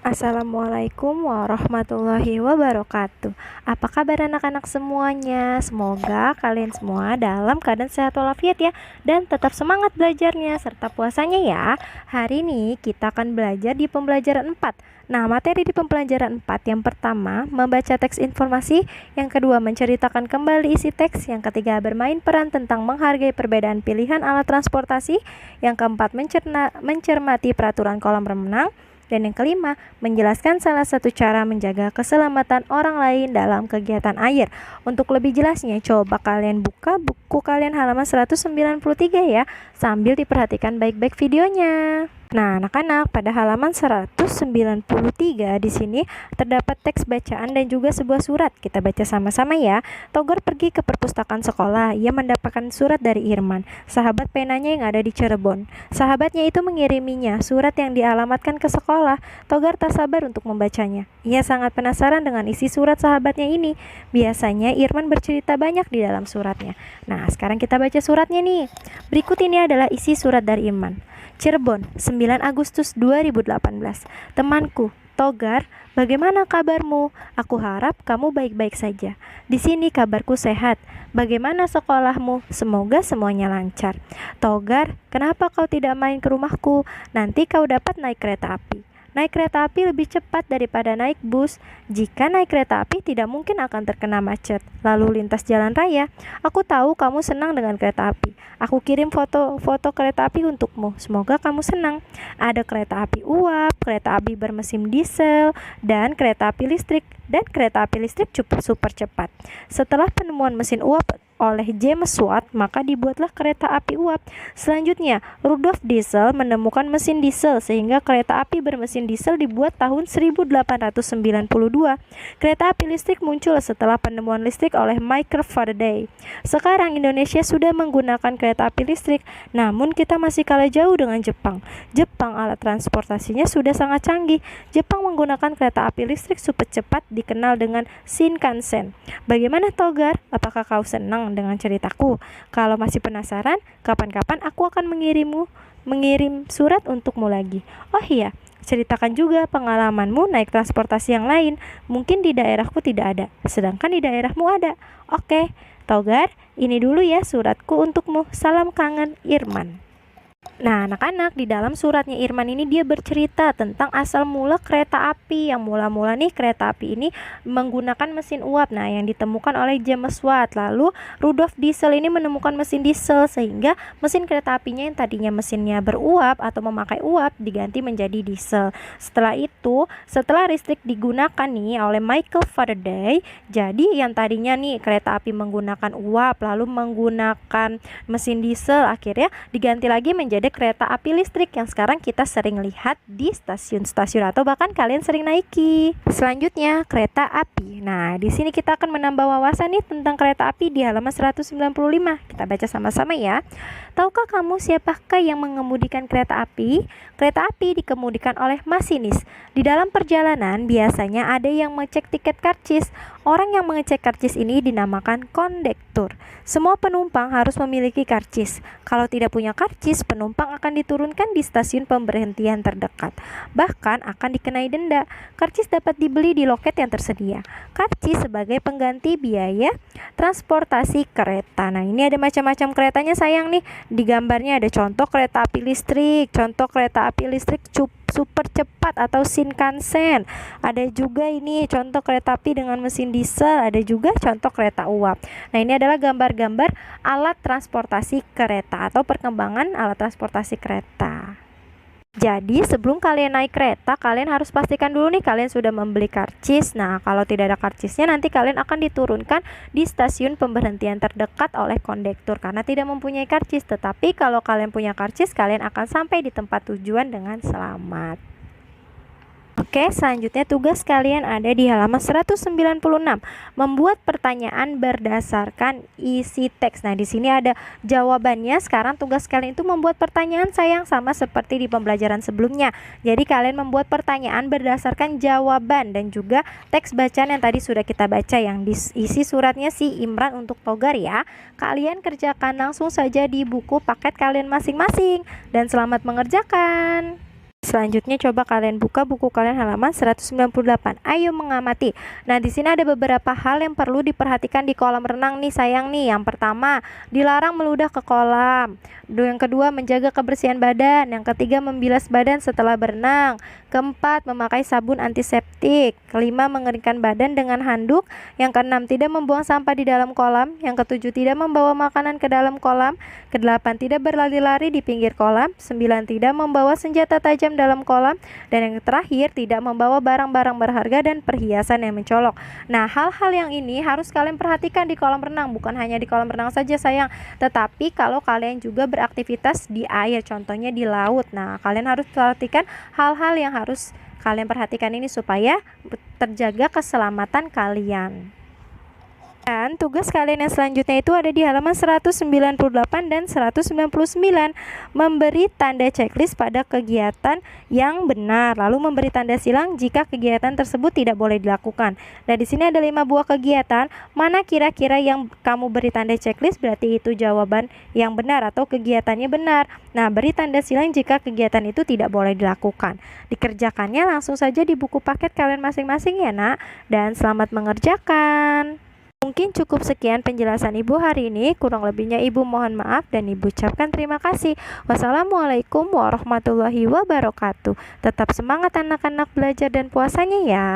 Assalamualaikum warahmatullahi wabarakatuh. Apa kabar anak-anak semuanya? Semoga kalian semua dalam keadaan sehat walafiat ya, dan tetap semangat belajarnya serta puasanya ya. Hari ini kita akan belajar di pembelajaran 4. Nah, materi di pembelajaran 4 yang pertama membaca teks informasi, yang kedua menceritakan kembali isi teks, yang ketiga bermain peran tentang menghargai perbedaan pilihan alat transportasi, yang keempat mencermati peraturan kolam renang, dan yang kelima, menjelaskan salah satu cara menjaga keselamatan orang lain dalam kegiatan air. Untuk lebih jelasnya, coba kalian buka buku kalian halaman 193 ya, sambil diperhatikan baik-baik videonya. Nah, anak-anak, pada halaman 193 di sini terdapat teks bacaan dan juga sebuah surat. Kita baca sama-sama ya. Togar pergi ke perpustakaan sekolah. Ia mendapatkan surat dari Irman, sahabat penanya yang ada di Cirebon. Sahabatnya itu mengiriminya surat yang dialamatkan ke sekolah. Togar tak sabar untuk membacanya. Ia sangat penasaran dengan isi surat sahabatnya ini. Biasanya Irman bercerita banyak di dalam suratnya. Nah, sekarang kita baca suratnya nih. Berikut ini adalah isi surat dari Irman. Cirebon, 9 Agustus 2018. Temanku, Togar, bagaimana kabarmu? Aku harap kamu baik-baik saja. Di sini kabarku sehat. Bagaimana sekolahmu? Semoga semuanya lancar. Togar, kenapa kau tidak main ke rumahku? Nanti kau dapat naik kereta api. Naik kereta api lebih cepat daripada naik bus. Jika naik kereta api tidak mungkin akan terkena macet lalu lintas jalan raya. Aku tahu kamu senang dengan kereta api. Aku kirim foto-foto kereta api untukmu. Semoga kamu senang. Ada kereta api uap, kereta api bermesin diesel, dan kereta api listrik. Dan kereta api listrik super cepat. Setelah penemuan mesin uap oleh James Watt, maka dibuatlah kereta api uap. Selanjutnya, Rudolf Diesel menemukan mesin diesel sehingga kereta api bermesin diesel dibuat tahun 1892. Kereta api listrik muncul setelah penemuan listrik oleh Michael Faraday. Sekarang Indonesia sudah menggunakan kereta api listrik, namun kita masih kalah jauh dengan Jepang. Jepang alat transportasinya sudah sangat canggih. Jepang menggunakan kereta api listrik super cepat dikenal dengan Shinkansen. Bagaimana Togar? Apakah kau senang dengan ceritaku? Kalau masih penasaran, kapan-kapan aku akan mengirim surat untukmu lagi. Oh iya, ceritakan juga pengalamanmu naik transportasi yang lain. Mungkin di daerahku tidak ada, sedangkan di daerahmu ada. Oke, Togar, ini dulu ya suratku untukmu. Salam kangen, Irman. Nah, anak-anak, di dalam suratnya Irman ini dia bercerita tentang asal mula kereta api. Yang mula-mula nih kereta api ini menggunakan mesin uap. Nah, yang ditemukan oleh James Watt. Lalu Rudolf Diesel ini menemukan mesin diesel sehingga mesin kereta apinya yang tadinya mesinnya beruap atau memakai uap diganti menjadi diesel. Setelah itu, setelah listrik digunakan nih oleh Michael Faraday, jadi yang tadinya nih kereta api menggunakan uap lalu menggunakan mesin diesel akhirnya diganti lagi menjadi kereta api listrik yang sekarang kita sering lihat di stasiun-stasiun atau bahkan kalian sering naiki. Selanjutnya, kereta api. Nah, di sini kita akan menambah wawasan nih tentang kereta api di halaman 195. Kita baca sama-sama ya. Tahukah kamu siapakah yang mengemudikan kereta api? Kereta api dikemudikan oleh masinis. Di dalam perjalanan biasanya ada yang mengecek tiket karcis. Orang yang mengecek karcis ini dinamakan kondektur. Semua penumpang harus memiliki karcis. Kalau tidak punya karcis, penumpang akan diturunkan di stasiun pemberhentian terdekat. Bahkan akan dikenai denda. Karcis dapat dibeli di loket yang tersedia. Karcis sebagai pengganti biaya transportasi kereta. Nah, ini ada macam-macam keretanya sayang nih. Di gambarnya ada contoh kereta api listrik, contoh kereta api listrik super cepat atau Shinkansen. Ada juga ini contoh kereta api dengan mesin diesel, ada juga contoh kereta uap. Nah, ini adalah gambar-gambar alat transportasi kereta atau perkembangan alat transportasi kereta. Jadi sebelum kalian naik kereta, kalian harus pastikan dulu nih kalian sudah membeli karcis. Nah, kalau tidak ada karcisnya nanti kalian akan diturunkan di stasiun pemberhentian terdekat oleh kondektur karena tidak mempunyai karcis. Tetapi kalau kalian punya karcis, kalian akan sampai di tempat tujuan dengan selamat. Oke, selanjutnya tugas kalian ada di halaman 196. Membuat pertanyaan berdasarkan isi teks. Nah, di sini ada jawabannya. Sekarang tugas kalian itu membuat pertanyaan sayang sama seperti di pembelajaran sebelumnya. Jadi kalian membuat pertanyaan berdasarkan jawaban dan juga teks bacaan yang tadi sudah kita baca yang diisi suratnya si Imran untuk Togar ya. Kalian kerjakan langsung saja di buku paket kalian masing-masing dan selamat mengerjakan. Selanjutnya coba kalian buka buku kalian halaman 198. Ayo mengamati. Nah, di sini ada beberapa hal yang perlu diperhatikan di kolam renang nih sayang nih. Yang pertama, dilarang meludah ke kolam. Yang kedua, menjaga kebersihan badan. Yang ketiga, membilas badan setelah berenang. Keempat, memakai sabun antiseptik. Kelima, mengeringkan badan dengan handuk. Yang keenam, tidak membuang sampah di dalam kolam. Yang ketujuh, tidak membawa makanan ke dalam kolam. Kedelapan, tidak berlari-lari di pinggir kolam. Sembilan, tidak membawa senjata tajam dalam kolam. Dan yang terakhir, tidak membawa barang-barang berharga dan perhiasan yang mencolok. Nah, hal-hal yang ini harus kalian perhatikan di kolam renang. Bukan hanya di kolam renang saja sayang, tetapi kalau kalian juga beraktivitas di air, contohnya di laut. Nah, kalian harus perhatikan hal-hal yang harus kalian perhatikan ini supaya terjaga keselamatan kalian. Dan tugas kalian yang selanjutnya itu ada di halaman 198 dan 199. Memberi tanda checklist pada kegiatan yang benar, lalu memberi tanda silang jika kegiatan tersebut tidak boleh dilakukan. Nah, di sini ada 5 buah kegiatan. Mana kira-kira yang kamu beri tanda checklist, berarti itu jawaban yang benar atau kegiatannya benar. Nah, beri tanda silang jika kegiatan itu tidak boleh dilakukan. Dikerjakannya langsung saja di buku paket kalian masing-masing ya, Nak. Dan selamat mengerjakan. Mungkin cukup sekian penjelasan Ibu hari ini. Kurang lebihnya Ibu mohon maaf dan Ibu ucapkan terima kasih. Wassalamualaikum warahmatullahi wabarakatuh. Tetap semangat anak-anak belajar dan puasanya ya.